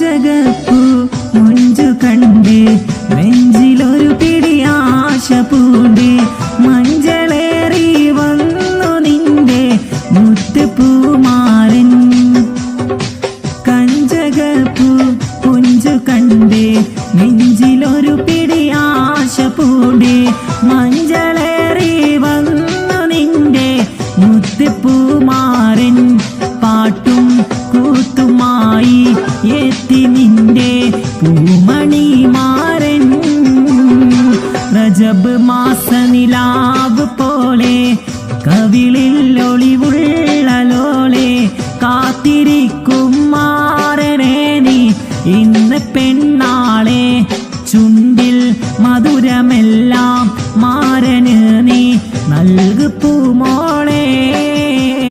ചകപ്പൂ മുഞ്ചു കണ്ട് നെഞ്ചിലൊരു പിടി ആശ പൂണ്ട് മഞ്ചളേറി വന്നു നിന്റെ മുത്തുപൂമാ